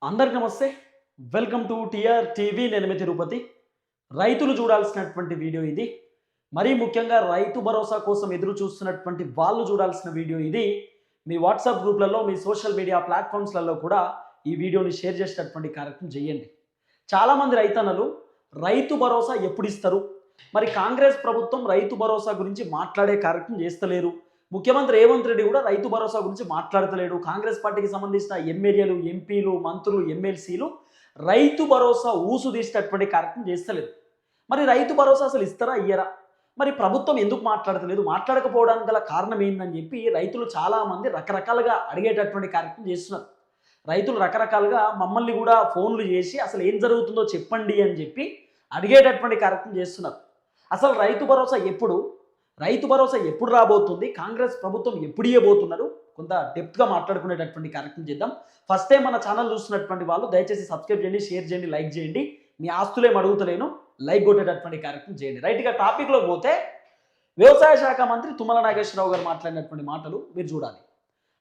అందరికి నమస్తే. Welcome to TR TV. నేను మీ తిరుపతి. రైతులు చూడాల్సినటువంటి వీడియో ఇది. మరీ ముఖ్యంగా రైతు భరోసా కోసం ఎదురు చూస్తున్నటువంటి వాళ్ళు చూడాల్సిన వీడియో ఇది. మీ వాట్సాప్ గ్రూప్లలో, మీ సోషల్ మీడియా ప్లాట్ఫామ్స్లలో కూడా ఈ వీడియోని షేర్ చేసేటటువంటి కార్యక్రమం చేయండి. చాలామంది రైతన్నలు రైతు భరోసా ఎప్పుడు ఇస్తారు, మరి కాంగ్రెస్ ప్రభుత్వం రైతు భరోసా గురించి మాట్లాడే కార్యక్రమం చేస్తలేరు. ముఖ్యమంత్రి రేవంత్ రెడ్డి కూడా రైతు భరోసా గురించి మాట్లాడతలేడు. కాంగ్రెస్ పార్టీకి సంబంధించిన ఎమ్మెల్యేలు, ఎంపీలు, మంత్రులు, ఎమ్మెల్సీలు రైతు భరోసా ఊసు తీసేటటువంటి కార్యక్రమం చేస్తలేదు. మరి రైతు భరోసా అసలు ఇస్తారా, ఇయ్యరా? మరి ప్రభుత్వం ఎందుకు మాట్లాడతలేదు? మాట్లాడకపోవడానికి గల కారణం ఏందని చెప్పి రైతులు చాలామంది రకరకాలుగా అడిగేటటువంటి కార్యక్రమం చేస్తున్నారు. రైతులు రకరకాలుగా మమ్మల్ని కూడా ఫోన్లు చేసి అసలు ఏం జరుగుతుందో చెప్పండి అని చెప్పి అడిగేటటువంటి కార్యక్రమం చేస్తున్నారు. అసలు రైతు భరోసా ఎప్పుడు రాబోతుంది, కాంగ్రెస్ ప్రభుత్వం ఎప్పుడు ఇవ్వబోతున్నారు, కొంత డెప్త్గా మాట్లాడుకునేటటువంటి కార్యక్రమం చేద్దాం. ఫస్ట్ టైం మన ఛానల్ చూస్తున్నటువంటి వాళ్ళు దయచేసి సబ్స్క్రైబ్ చేయండి, షేర్ చేయండి, లైక్ చేయండి. మీ ఆస్తులేం అడుగుతలేను, లైక్ కొట్టేటటువంటి కార్యక్రమం చేయండి. రైట్గా టాపిక్లో పోతే, వ్యవసాయ శాఖ మంత్రి తుమ్మల నాగేశ్వరరావు గారు మాట్లాడినటువంటి మాటలు మీరు చూడాలి.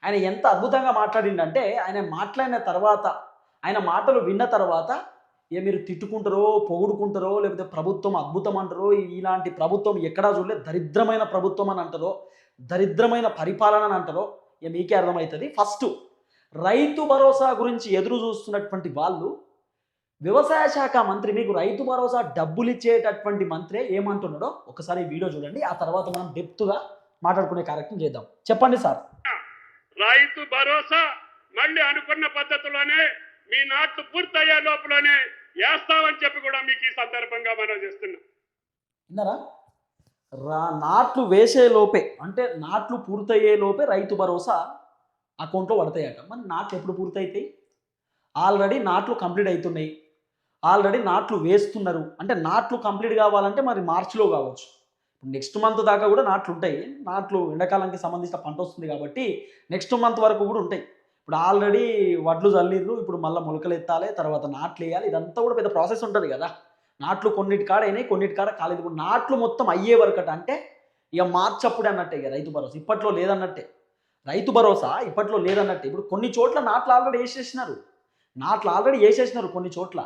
ఆయన ఎంత అద్భుతంగా మాట్లాడిండంటే, ఆయన మాట్లాడిన తర్వాత, ఆయన మాటలు విన్న తర్వాత మీరు తిట్టుకుంటారో, పొగుడుకుంటారో, లేకపోతే ప్రభుత్వం అద్భుతం అంటారో, ఇలాంటి ప్రభుత్వం ఎక్కడా చూడలేదు, దరిద్రమైన ప్రభుత్వం అని అంటారో, దరిద్రమైన పరిపాలన అని అంటారో మీకే అర్థమవుతుంది. ఫస్ట్ రైతు భరోసా గురించి ఎదురు చూస్తున్నటువంటి వాళ్ళు, వ్యవసాయ శాఖ మంత్రి మీకు రైతు భరోసా డబ్బులు ఇచ్చేటటువంటి మంత్రి ఏమంటున్నాడో ఒకసారి వీడియో చూడండి. ఆ తర్వాత మనం డెప్త్గా మాట్లాడుకునే కార్యక్రమం చేద్దాం. చెప్పండి సార్. రైతు భరోసా మళ్ళీ అనుకున్న పద్ధతిలోనే మీ నాట్లు పూర్తయ్యే లోపలనే వేస్తామని చెప్పి కూడా మీకు ఈ సందర్భంగా మనం చేస్తున్నాం. విన్నారా? నాట్లు వేసే లోపే, అంటే నాట్లు పూర్తయ్యే లోపే రైతు భరోసా అకౌంట్లో పడతాయట. మరి నాట్లు ఎప్పుడు పూర్తయితాయి? ఆల్రెడీ నాట్లు కంప్లీట్ అవుతున్నాయి, ఆల్రెడీ నాట్లు వేస్తున్నారు. అంటే నాట్లు కంప్లీట్ కావాలంటే మరి మార్చిలో కావచ్చు. నెక్స్ట్ మంత్ దాకా కూడా నాట్లు ఉంటాయి. నాట్లు ఎండాకాలానికి సంబంధించిన పంట వస్తుంది కాబట్టి నెక్స్ట్ మంత్ వరకు కూడా ఉంటాయి. ఇప్పుడు ఆల్రెడీ వడ్లు చల్లిర్రు, ఇప్పుడు మళ్ళీ మొలకలు ఎత్తాలి, తర్వాత నాట్లు వేయాలి. ఇదంతా కూడా పెద్ద ప్రాసెస్ ఉంటుంది కదా. నాట్లు కొన్నిటి కాడ అయినాయి, కొన్నిటి కాడ కాలేదు. ఇప్పుడు నాట్లు మొత్తం అయ్యే వరకట అంటే ఇక మార్చి అప్పుడే అన్నట్టే. ఇక రైతు భరోసా ఇప్పట్లో లేదన్నట్టే. ఇప్పుడు కొన్ని చోట్ల నాట్లు ఆల్రెడీ వేసేసినారు. కొన్ని చోట్ల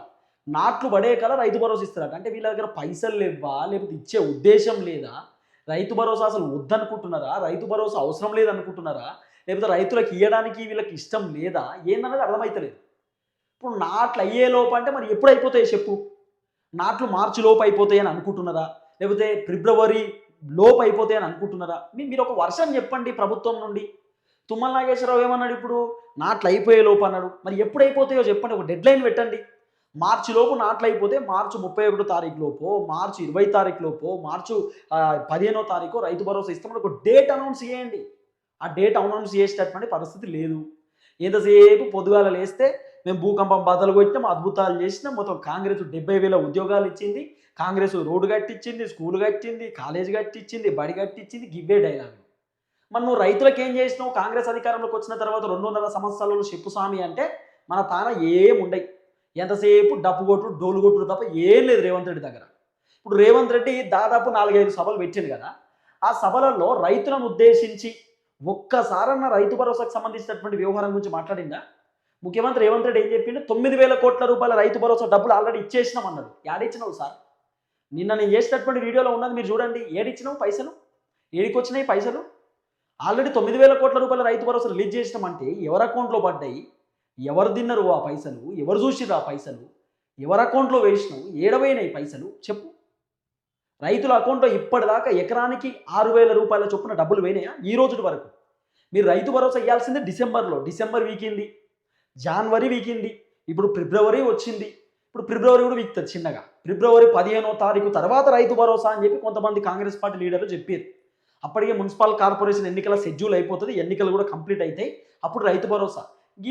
నాట్లు పడే కల రైతు భరోసా ఇస్తారట. అంటే వీళ్ళ దగ్గర పైసలు లేవా, లేకపోతే ఇచ్చే ఉద్దేశం లేదా, రైతు భరోసా అసలు వద్దనుకుంటున్నారా, రైతు భరోసా అవసరం లేదనుకుంటున్నారా, లేకపోతే రైతులకు ఇవ్వడానికి వీళ్ళకి ఇష్టం లేదా, ఏందన్నది అర్థమవుతలేదు. ఇప్పుడు నాట్లు అయ్యే లోపు అంటే మరి ఎప్పుడు అయిపోతాయి చెప్పు? నాట్లు మార్చి లోపు అయిపోతాయి అని అనుకుంటున్నారా, లేకపోతే ఫిబ్రవరి లోపు అయిపోతాయి అని అనుకుంటున్నారా? మీరు ఒక వర్షం చెప్పండి ప్రభుత్వం నుండి. తుమ్మల నాగేశ్వరరావు ఏమన్నాడు? ఇప్పుడు నాట్లు అయిపోయే లోపు అన్నాడు. మరి ఎప్పుడు అయిపోతాయో చెప్పండి, ఒక డెడ్ లైన్ పెట్టండి. మార్చి లోపు నాట్లు అయిపోతే మార్చి 31 తారీఖు లోపో, మార్చి 20 తారీఖు లోపో, మార్చి 15వ తారీఖు రైతు భరోసా ఇస్తామని ఒక డేట్ అనౌన్స్ చేయండి. ఆ డేట్ అనౌన్స్ చేసేటటువంటి పరిస్థితి లేదు. ఎంతసేపు పొద్దుగాల లేస్తే మేము భూకంపం బద్దలు కొట్టినాం, అద్భుతాలు చేసినాం, మొత్తం కాంగ్రెస్ 70,000 ఉద్యోగాలు ఇచ్చింది, కాంగ్రెస్ రోడ్డు కట్టించింది, స్కూల్ కట్టింది, కాలేజ్ కట్టించింది, బడి కట్టించింది, గివ్వే డైలాగులు. మరి నువ్వు రైతులకు ఏం చేసినావు? కాంగ్రెస్ అధికారంలోకి వచ్చిన తర్వాత 2.5 సంవత్సరాలలో చెప్పు స్వామి అంటే మన తాన ఏముండయి. ఎంతసేపు డప్పు కొట్టుడు, డోలు కొట్టుడు తప్ప ఏం లేదు రేవంత్ రెడ్డి దగ్గర. ఇప్పుడు రేవంత్ రెడ్డి దాదాపు 4-5 సభలు పెట్టింది కదా. ఆ సభలలో రైతులను ఉద్దేశించి ఒక్కసారన్న రైతు భరోసాకు సంబంధించినటువంటి వ్యవహారం గురించి మాట్లాడిందా? ముఖ్యమంత్రి రేవంత్ రెడ్డి ఏం చెప్పిండు? 9,000 కోట్ల రూపాయల రైతు భరోసా డబ్బులు ఆల్రెడీ ఇచ్చేసినాం అన్నాడు. ఏడిచ్చినావు సార్? నిన్న నేను చేసినటువంటి వీడియోలో ఉన్నది మీరు చూడండి. ఏడిచ్చినావు పైసలు? ఏడికొచ్చినాయి పైసలు? ఆల్రెడీ 9,000 కోట్ల రూపాయల రైతు భరోసా రిలీజ్ చేసినామంటే ఎవరి అకౌంట్లో పడ్డాయి? ఎవరు తిన్నారు ఆ పైసలు? ఎవరు చూసిర్రు ఆ పైసలు? ఎవరి అకౌంట్లో వేసినావు? ఏడవైనాయి పైసలు చెప్పు? రైతుల అకౌంట్లో ఇప్పటిదాకా ఎకరానికి 6,000 రూపాయల చొప్పున డబ్బులు పోయినాయా ఈ రోజు వరకు? మీరు రైతు భరోసా ఇవ్వాల్సిందే డిసెంబర్లో. డిసెంబర్ వీకింది, జనవరి వీకింది, ఇప్పుడు ఫిబ్రవరి వచ్చింది. ఇప్పుడు ఫిబ్రవరి కూడా వీక్తుంది చిన్నగా. ఫిబ్రవరి 15వ తారీఖు తర్వాత రైతు భరోసా అని చెప్పి కొంతమంది కాంగ్రెస్ పార్టీ లీడర్లు చెప్పారు. అప్పటికే మున్సిపల్ కార్పొరేషన్ ఎన్నికల షెడ్యూల్ అయిపోతుంది, ఎన్నికలు కూడా కంప్లీట్ అవుతాయి, అప్పుడు రైతు భరోసా.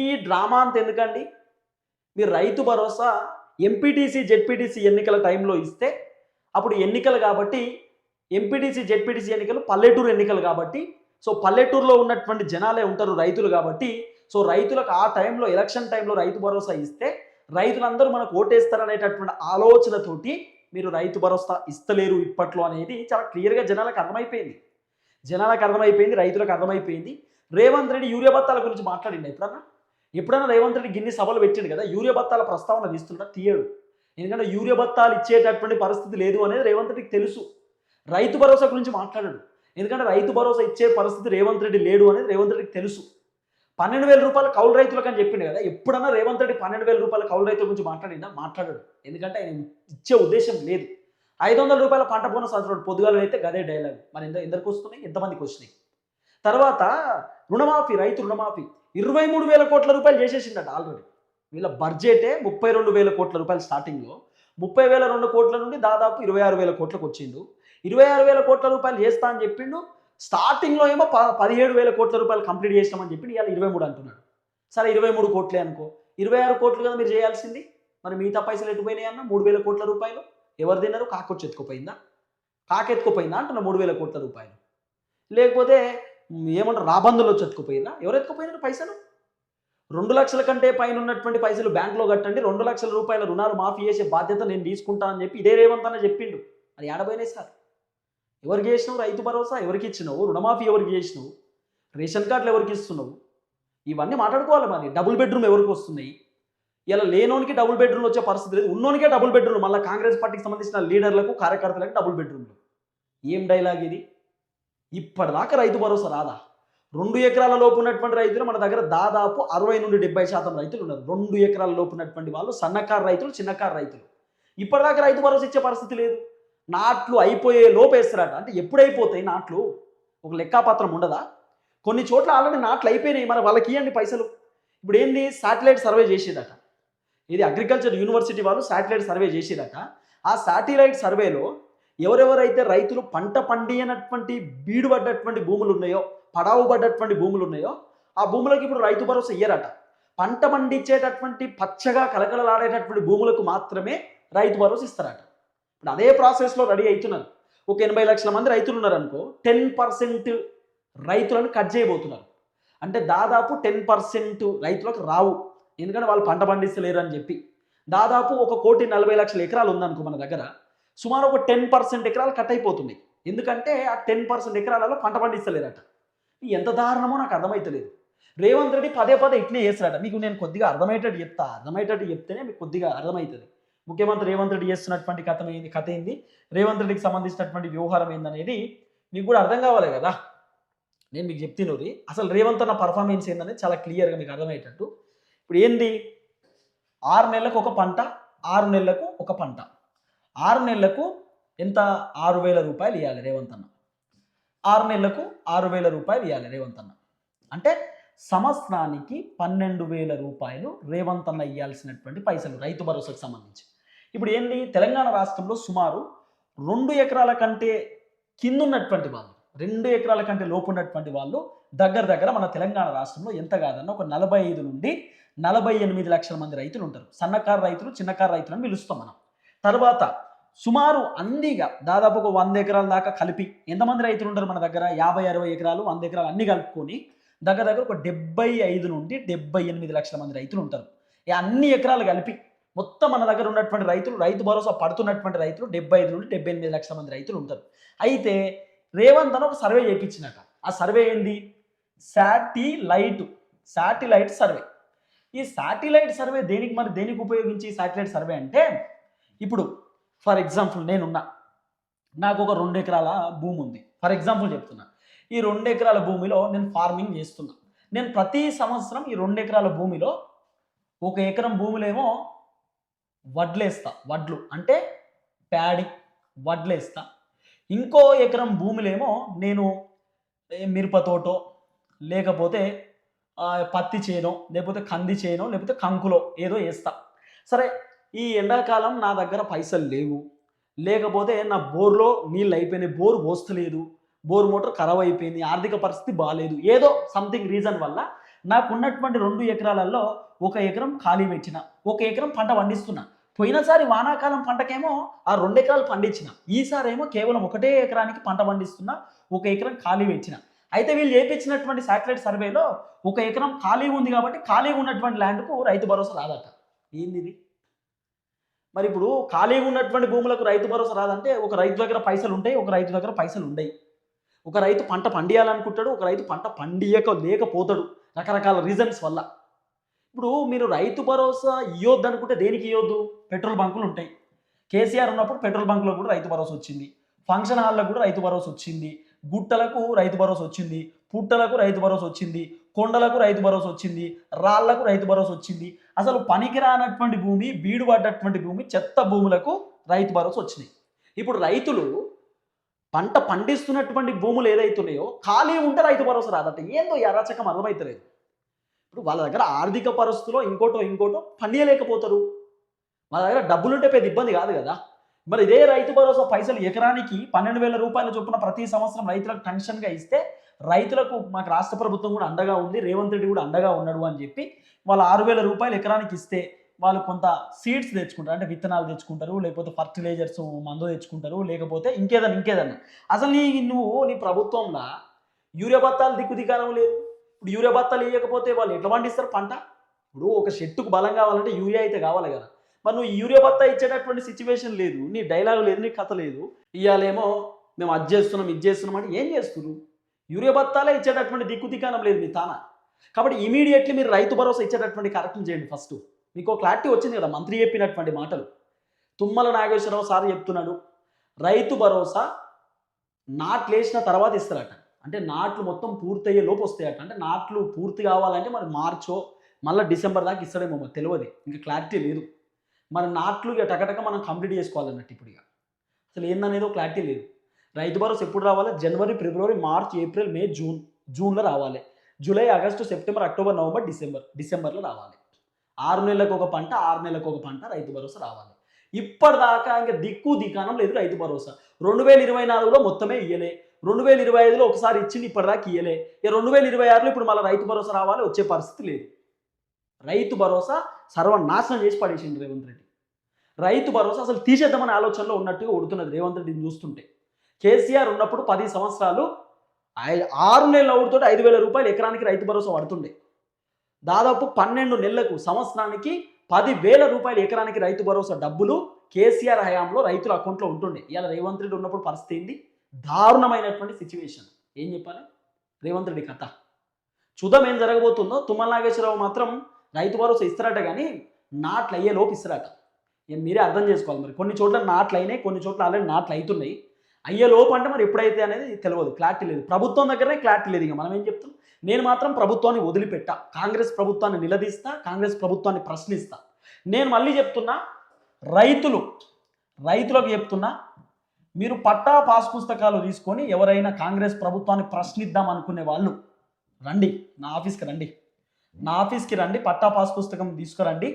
ఈ డ్రామా అంత ఎందుకండి? మీరు రైతు భరోసా ఎంపీటీసీ జెడ్పీటీసీ ఎన్నికల టైంలో ఇస్తే అప్పుడు ఎన్నికలు కాబట్టి, ఎంపీటీసీ జెడ్పీటీసీ ఎన్నికలు పల్లెటూరు ఎన్నికలు కాబట్టి, సో పల్లెటూరులో ఉన్నటువంటి జనాలే ఉంటారు రైతులు కాబట్టి, సో రైతులకు ఆ టైంలో ఎలక్షన్ టైంలో రైతు భరోసా ఇస్తే రైతులందరూ మనకు ఓటేస్తారనేటటువంటి ఆలోచనతోటి మీరు రైతు భరోసా ఇస్తలేరు ఇప్పట్లో అనేది చాలా క్లియర్గా జనాలకు అర్థమైపోయింది. రైతులకు అర్థమైపోయింది. రేవంత్ రెడ్డి యూరియా బత్తాల గురించి మాట్లాడిండు ఎప్పుడన్నా? ఎప్పుడైనా రేవంత్ రెడ్డి గిన్ని సభలు పెట్టిండు కదా, యూరియా బత్తాల ప్రస్తావన తీస్తుంటా? తీయడు. ఎందుకంటే యూరియా బత్తాలు ఇచ్చేటటువంటి పరిస్థితి లేదు అనేది రేవంత్ రెడ్డికి తెలుసు. రైతు భరోసా గురించి మాట్లాడాడు. ఎందుకంటే రైతు భరోసా ఇచ్చే పరిస్థితి రేవంత్ రెడ్డి లేడు అనేది రేవంత్ రెడ్డికి తెలుసు. 12,000 రూపాయలు కౌలు రైతులకు అని చెప్పిండు కదా, ఎప్పుడన్నా రేవంత్ రెడ్డి 12,000 రూపాయల కౌలు రైతుల గురించి మాట్లాడిందా? మాట్లాడాడు. ఎందుకంటే ఆయన ఇచ్చే ఉద్దేశం లేదు. 500 రూపాయల పంట బోనస్ అంటున్నాడు పొద్దుగాలు అయితే గదే డైలాగ్. మరి ఎందరికి వస్తున్నాయి, ఎంతమందికి వచ్చినాయి? తర్వాత రుణమాఫీ, రైతు రుణమాఫీ 23,000 కోట్ల రూపాయలు చేసేసిందట ఆల్రెడీ. వీళ్ళ బడ్జెటే 32,000 కోట్ల రూపాయలు స్టార్టింగ్లో, 30,002 కోట్ల నుండి దాదాపు 26,000 కోట్లకు వచ్చిండు. 26,000 కోట్ల రూపాయలు చేస్తా అని చెప్పిండు. స్టార్టింగ్లో ఏమో 17,000 కోట్ల రూపాయలు కంప్లీట్ చేసినామని చెప్పి ఇవాళ 23 అంటున్నాడు. సరే 23 కోట్లే అనుకో, 26 కోట్లు కదా మీరు చేయాల్సింది. మరి మిగతా పైసలు ఎట్టుపోయినాయి అన్న? 3,000 కోట్ల రూపాయలు ఎవరు తిన్నారు? కాకొచ్చి ఎత్తుకుపోయిందా? కాకెత్తుకుపోయిందా అంటున్నా 3,000 కోట్ల రూపాయలు. లేకపోతే ఏమంటారు, రాబందులు వచ్చి ఎత్తుకుపోయిందా? ఎవరు ఎత్తుకుపోయినారు పైసలు? 2 లక్షల కంటే పైన ఉన్నటువంటి పైసలు బ్యాంకులో కట్టండి, 2 లక్షల రూపాయల రుణాలు మాఫీ చేసే బాధ్యత నేను తీసుకుంటా అని చెప్పి ఇదే రేవంత్ అన్న చెప్పిండు. అది ఏడబోయినాయి సార్? ఎవరికి చేసినావు రైతు భరోసా? ఎవరికి ఇచ్చినావు? రుణమాఫీ ఎవరికి చేసినావు? రేషన్ కార్డులు ఎవరికి ఇస్తున్నావు? ఇవన్నీ మాట్లాడుకోవాలి. మరి డబుల్ బెడ్రూమ్ ఎవరికి వస్తున్నాయి? ఇలా లేనోనికి డబుల్ బెడ్రూమ్ వచ్చే పరిస్థితి లేదు, ఉన్నోనికే డబుల్ బెడ్రూమ్. మళ్ళీ కాంగ్రెస్ పార్టీకి సంబంధించిన లీడర్లకు, కార్యకర్తలకు డబుల్ బెడ్రూమ్లు. ఏం డైలాగ్ ఇది? ఇప్పటిదాకా రైతు భరోసా రాదా? 2 ఎకరాల లోపు ఉన్నటువంటి రైతులు మన దగ్గర దాదాపు 60 నుండి 70% రైతులు ఉన్నారు. 2 ఎకరాల లోపు ఉన్నటువంటి వాళ్ళు సన్నకారు రైతులు, చిన్నకారు రైతులు. ఇప్పటిదాకా రైతు భరోసా ఇచ్చే పరిస్థితి లేదు. నాట్లు అయిపోయే లోపు వేస్తారట. అంటే ఎప్పుడైపోతాయి నాట్లు? ఒక లెక్కాపత్రం ఉండదా? కొన్ని చోట్ల ఆల్రెడీ నాట్లు అయిపోయినాయి, మరి వాళ్ళకి ఇవ్వండి పైసలు. ఇప్పుడు ఏంది, శాటిలైట్ సర్వే చేసేదట. ఇది అగ్రికల్చర్ యూనివర్సిటీ వాళ్ళు శాటిలైట్ సర్వే చేసేదట. ఆ శాటిలైట్ సర్వేలో ఎవరెవరైతే రైతులు పంట పండియనటువంటి బీడు పడ్డటువంటి భూములు ఉన్నాయో, పడావు పడ్డటువంటి భూములు ఉన్నాయో, ఆ భూములకు ఇప్పుడు రైతు భరోసా ఇయ్యరట. పంట పండించేటటువంటి పచ్చగా కలకలలాడేటటువంటి భూములకు మాత్రమే రైతు భరోసా ఇస్తారట. ఇప్పుడు అదే ప్రాసెస్లో రెడీ అవుతున్నారు. ఒక 80 లక్షల మంది రైతులు ఉన్నారనుకో, 10% రైతులను కట్ చేయబోతున్నారు. అంటే దాదాపు 10% రైతులకు రావు, ఎందుకంటే వాళ్ళు పంట పండిస్తలేరు అని చెప్పి. దాదాపు 1,40,00,000 ఎకరాలు ఉందనుకో మన దగ్గర, సుమారు ఒక 10% ఎకరాలు కట్ అయిపోతున్నాయి. ఎందుకంటే ఆ 10% ఎకరాలలో పంట పండిస్తలేరట. ఎంత దారుణమో నాకు అర్థమవుతలేదు. రేవంత్ రెడ్డి పదే ఇట్లే చేస్తారట. మీకు నేను కొద్దిగా అర్థమయ్యేటట్టు చెప్తా, అర్థమయ్యేటట్టు చెప్తేనే మీకు కొద్దిగా అర్థమవుతుంది. ముఖ్యమంత్రి రేవంత్ రెడ్డి చేస్తున్నటువంటి కథ ఏంది, రేవంత్ రెడ్డికి సంబంధించినటువంటి వ్యవహారం ఏందనేది మీకు కూడా అర్థం కావాలి కదా. నేను మీకు చెప్తున్నది అసలు రేవంత్ అన్న పర్ఫార్మెన్స్ ఏందనేది చాలా క్లియర్గా మీకు అర్థమయ్యేటట్టు. ఇప్పుడు ఏంది, 6 నెలలకు ఒక పంట, 6 నెలలకు ఒక పంట. 6 నెలలకు ఎంత? 6,000 రూపాయలు ఇవ్వాలి రేవంత్ అన్న. 6 నెలలకు 6,000 రూపాయలు ఇవ్వాలి రేవంత్ అన్న. అంటే సంవత్సరానికి 12,000 రూపాయలు రేవంత్ అన్న ఇవ్వాల్సినటువంటి పైసలు రైతు భరోసాకు సంబంధించి. ఇప్పుడు ఏంటి, తెలంగాణ రాష్ట్రంలో సుమారు 2 ఎకరాల కంటే కింద ఉన్నటువంటి వాళ్ళు, 2 ఎకరాల కంటే లోపు ఉన్నటువంటి వాళ్ళు దగ్గర మన తెలంగాణ రాష్ట్రంలో ఎంత కాదన్న ఒక 45 నుండి 48 లక్షల మంది రైతులు ఉంటారు. సన్నకారు రైతులు, చిన్నకారు రైతులు అని పిలుస్తాం మనం. తర్వాత సుమారు అందిగా దాదాపు ఒక 100 ఎకరాల దాకా కలిపి ఎంతమంది రైతులు ఉంటారు మన దగ్గర? 50-60 ఎకరాలు, 100 ఎకరాలు అన్ని కలుపుకొని దగ్గర ఒక 75 నుండి 78 లక్షల మంది రైతులు ఉంటారు. ఈ అన్ని ఎకరాలు కలిపి మొత్తం మన దగ్గర ఉన్నటువంటి రైతులు, రైతు భరోసా పడుతున్నటువంటి రైతులు 75 నుండి 78 లక్షల మంది రైతులు ఉంటారు. అయితే రేవంత్ అని ఒక సర్వే చేయించినట. ఆ సర్వే ఏంది? Satellite survey. ఈ శాటిలైట్ సర్వే దేనికి ఉపయోగించి శాటిలైట్ సర్వే అంటే, ఇప్పుడు ఫర్ ఎగ్జాంపుల్ నేనున్నా, నాకు ఒక 2 ఎకరాల భూమి ఉంది. ఫర్ ఎగ్జాంపుల్ చెప్తున్నా, ఈ 2 ఎకరాల భూమిలో నేను ఫార్మింగ్ చేస్తున్నా. నేను ప్రతి సంవత్సరం ఈ 2 ఎకరాల భూమిలో 1 ఎకరం భూమిలో వడ్లు అంటే ప్యాడీ వడ్లేస్తా. ఇంకో ఎకరం భూమిలో నేను మిరప తోటో, లేకపోతే పత్తి చేనో, లేకపోతే కంది చేనో, లేకపోతే కంకులో ఏదో వేస్తా. సరే, ఈ ఎండాకాలం నా దగ్గర పైసలు లేవు, లేకపోతే నా బోర్లో నీళ్ళు అయిపోయినాయి, బోర్ పోస్తలేదు, బోర్ మోటార్ ఖరాబ్ అయిపోయింది, ఆర్థిక పరిస్థితి బాగాలేదు, ఏదో సంథింగ్ రీజన్ వల్ల నాకు ఉన్నటువంటి 2 ఎకరాలలో 1 ఎకరం ఖాళీ పెట్టిన, 1 ఎకరం పంట పండిస్తున్నా. పోయినసారి వానాకాలం పంటకేమో ఆ 2 ఎకరాలు పండించిన, ఈసారి ఏమో కేవలం 1 ఎకరానికి పంట పండిస్తున్నా, 1 ఎకరం ఖాళీ పెట్టిన. అయితే వీళ్ళు చేయించినటువంటి శాటిలైట్ సర్వేలో 1 ఎకరం ఖాళీ ఉంది కాబట్టి ఖాళీగా ఉన్నటువంటి ల్యాండ్కు రైతు భరోసా రాదట. ఏంది ఇది? మరి ఇప్పుడు ఖాళీగా ఉన్నటువంటి భూములకు రైతు భరోసా రాదంటే, ఒక రైతు దగ్గర పైసలు ఉంటాయి, ఒక రైతు దగ్గర పైసలు ఉండయి. ఒక రైతు పంట పండియాలనుకుంటాడు, ఒక రైతు పంట లేకపోతాడు రకరకాల రీజన్స్ వల్ల. ఇప్పుడు మీరు రైతు భరోసా ఇవ్వద్దు అనుకుంటే దేనికి ఇవ్వద్దు? పెట్రోల్ బంకులు ఉంటాయి. కేసీఆర్ ఉన్నప్పుడు పెట్రోల్ బంకులో కూడా రైతు భరోసా వచ్చింది. ఫంక్షన్ హాల్లకు కూడా రైతు భరోసా వచ్చింది. గుట్టలకు రైతు భరోసా వచ్చింది. పుట్టలకు రైతు భరోసా వచ్చింది. కొండలకు రైతు భరోసా వచ్చింది. రాళ్లకు రైతు భరోసా వచ్చింది. అసలు పనికిరానటువంటి భూమి, బీడు పడ్డటువంటి భూమి, చెత్త భూములకు రైతు భరోసా వచ్చినాయి. ఇప్పుడు రైతులు పంట పండిస్తున్నటువంటి భూములు ఏదైతున్నాయో ఖాళీ ఉంటే రైతు భరోసా రాదట. ఏందో ఈ అరాచకం అర్థమవుతలేదు. ఇప్పుడు వాళ్ళ దగ్గర ఆర్థిక పరిస్థితుల్లో ఇంకోటో పండియలేకపోతారు. వాళ్ళ దగ్గర డబ్బులుంటే పెద్ద ఇబ్బంది కాదు కదా. మరి ఇదే రైతు భరోసా పైసలు ఎకరానికి 12,000 రూపాయల చొప్పున ప్రతి సంవత్సరం రైతులకు టెన్షన్గా ఇస్తే, రైతులకు మాకు రాష్ట్ర ప్రభుత్వం కూడా అండగా ఉంది, రేవంత్ రెడ్డి కూడా అండగా ఉన్నాడు అని చెప్పి వాళ్ళు 6,000 రూపాయలు ఎకరానికి ఇస్తే వాళ్ళు కొంత సీడ్స్ తెచ్చుకుంటారు, అంటే విత్తనాలు తెచ్చుకుంటారు, లేకపోతే ఫర్టిలైజర్స్ మందు తెచ్చుకుంటారు, లేకపోతే ఇంకేదన్నా. అసలు నీ ప్రభుత్వంలో యూరియా బత్తాలు దిక్కుదిగారం లేదు. ఇప్పుడు యూరియా బత్తాలు ఇవ్వకపోతే వాళ్ళు ఎట్లా పండిస్తారు పంట? ఇప్పుడు ఒక చెట్టుకు బలం కావాలంటే యూరియా అయితే కావాలి కదా. మరి నువ్వు యూరియా బత్తా ఇచ్చేటటువంటి సిచ్యువేషన్ లేదు, నీ డైలాగ్ లేదు, నీ కథ లేదు. ఇవాళేమో మేము అది చేస్తున్నాం ఇది చేస్తున్నాం అంటే ఏం చేస్తున్నారు? యూరియా బత్తాలే ఇచ్చేటటువంటి దిక్కుదిగానం లేదు మీ తాన. కాబట్టి ఇమీడియట్లీ మీరు రైతు భరోసా ఇచ్చేటటువంటి కార్యక్రమం చేయండి. ఫస్ట్ మీకు క్లారిటీ వచ్చింది కదా మంత్రి చెప్పినటువంటి మాటలు. తుమ్మల నాగేశ్వరరావు సార్ చెప్తున్నాడు, రైతు భరోసా నాట్లు వేసిన తర్వాత ఇస్తారట. అంటే నాట్లు మొత్తం పూర్తయ్యే లోపు వస్తాయట. అంటే నాట్లు పూర్తి కావాలంటే మరి మార్చో మళ్ళీ డిసెంబర్ దాకా ఇస్తాడేమో మరి తెలియదు, ఇంకా క్లారిటీ లేదు. మరి నాట్లు ఇక టకటక మనం కంప్లీట్ చేసుకోవాలన్నట్టు. ఇప్పుడు ఇక అసలు ఏందనేదో క్లారిటీ లేదు. రైతు భరోసా ఎప్పుడు రావాలి? జనవరి, ఫిబ్రవరి, మార్చ్, ఏప్రిల్, మే, జూన్లో రావాలి. July, August, September, October, November, డిసెంబర్లో రావాలి. 6 నెలలకు ఒక పంట, 6 నెలలకు ఒక పంట రైతు భరోసా రావాలి. ఇప్పటిదాకా ఇంకా దిక్కానం లేదు రైతు భరోసా. 2024లో మొత్తమే ఇయ్యలే, 2025లో ఒకసారి ఇచ్చింది, ఇప్పటిదాకా ఇయ్యలే. ఇక 2026లో ఇప్పుడు మళ్ళీ రైతు భరోసా రావాలి, వచ్చే పరిస్థితి లేదు. రైతు భరోసా సర్వనాశనం చేసి పడేసింది రేవంత్ రెడ్డి. రైతు భరోసా అసలు తీసేద్దామనే ఆలోచనలో ఉన్నట్టుగా ఉడుతున్నది రేవంత్ రెడ్డిని చూస్తుంటే. కేసీఆర్ ఉన్నప్పుడు 10 సంవత్సరాలు 6 నెలల అవుడుతో 5,000 రూపాయలు ఎకరానికి రైతు భరోసా పడుతుండే. దాదాపు 12 నెలలకు సంవత్సరానికి 10,000 రూపాయలు ఎకరానికి రైతు భరోసా డబ్బులు కేసీఆర్ హయాంలో రైతుల అకౌంట్లో ఉంటుండే. ఇవాళ రేవంత్ రెడ్డి ఉన్నప్పుడు పరిస్థితి ఏంది? దారుణమైనటువంటి సిచ్యువేషన్. ఏం చెప్పాలి రేవంత్ రెడ్డి కథ? చూద్దాం ఏం జరగబోతుందో. తుమ్మల నాగేశ్వరరావు మాత్రం రైతు భరోసా ఇస్తారట, కానీ నాట్లు అయ్యే లోపు ఇస్తారట. ఇక మీరే అర్థం చేసుకోవాలి. మరి కొన్ని చోట్ల నాట్లు అయినాయి, కొన్ని చోట్ల ఆల్రెడీ నాట్లు అవుతున్నాయి. అయ్యే లోపు అంటే మరి ఎప్పుడైతే అనేది తెలియదు, క్లారిటీ లేదు. ప్రభుత్వం దగ్గరనే క్లారిటీ లేదు. ఇక మనం ఏం చెప్తాం? నేను మాత్రం ప్రభుత్వాన్ని వదిలిపెట్టా, కాంగ్రెస్ ప్రభుత్వాన్ని నిలదీస్తా, కాంగ్రెస్ ప్రభుత్వాన్ని ప్రశ్నిస్తా. నేను మళ్ళీ చెప్తున్నా, రైతులకు చెప్తున్నా, మీరు పట్టా పాస్ పుస్తకాలు తీసుకొని ఎవరైనా కాంగ్రెస్ ప్రభుత్వాన్ని ప్రశ్నిద్దాం అనుకునే వాళ్ళు రండి, నా ఆఫీస్కి రండి, పట్టా పాస్ పుస్తకం తీసుకురండి.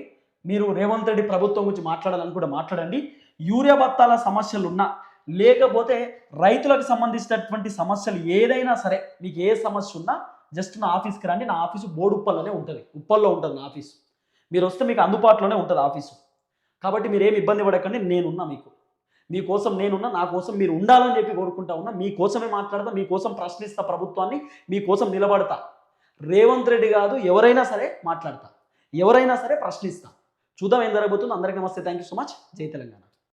మీరు రేవంత్ రెడ్డి ప్రభుత్వం గురించి మాట్లాడాలని కూడా మాట్లాడండి. యూరియా బత్తాల సమస్యలు ఉన్నా, లేకపోతే రైతులకు సంబంధించినటువంటి సమస్యలు ఏదైనా సరే, మీకు ఏ సమస్య ఉన్నా జస్ట్ నా ఆఫీస్కి రండి. నా ఆఫీసు బోడుప్పల్లోనే ఉంటుంది, ఉప్పల్లో ఉంటుంది నా ఆఫీసు. మీరు వస్తే మీకు అందుబాటులోనే ఉంటుంది ఆఫీసు. కాబట్టి మీరు ఏమి ఇబ్బంది పడకండి, నేనున్నా మీకోసం నేనున్నా, నా కోసం మీరు ఉండాలని చెప్పి కోరుకుంటా ఉన్నా. మీకోసమే మాట్లాడతా, మీకోసం ప్రశ్నిస్తా ప్రభుత్వాన్ని, మీకోసం నిలబడతా. రేవంత్ రెడ్డి కాదు, ఎవరైనా సరే మాట్లాడతా, ఎవరైనా సరే ప్రశ్నిస్తా. చూద్దాం ఏం జరగబోతుందో. అందరికీ నమస్తే, థ్యాంక్ యూ సో మచ్. జై తెలంగాణ.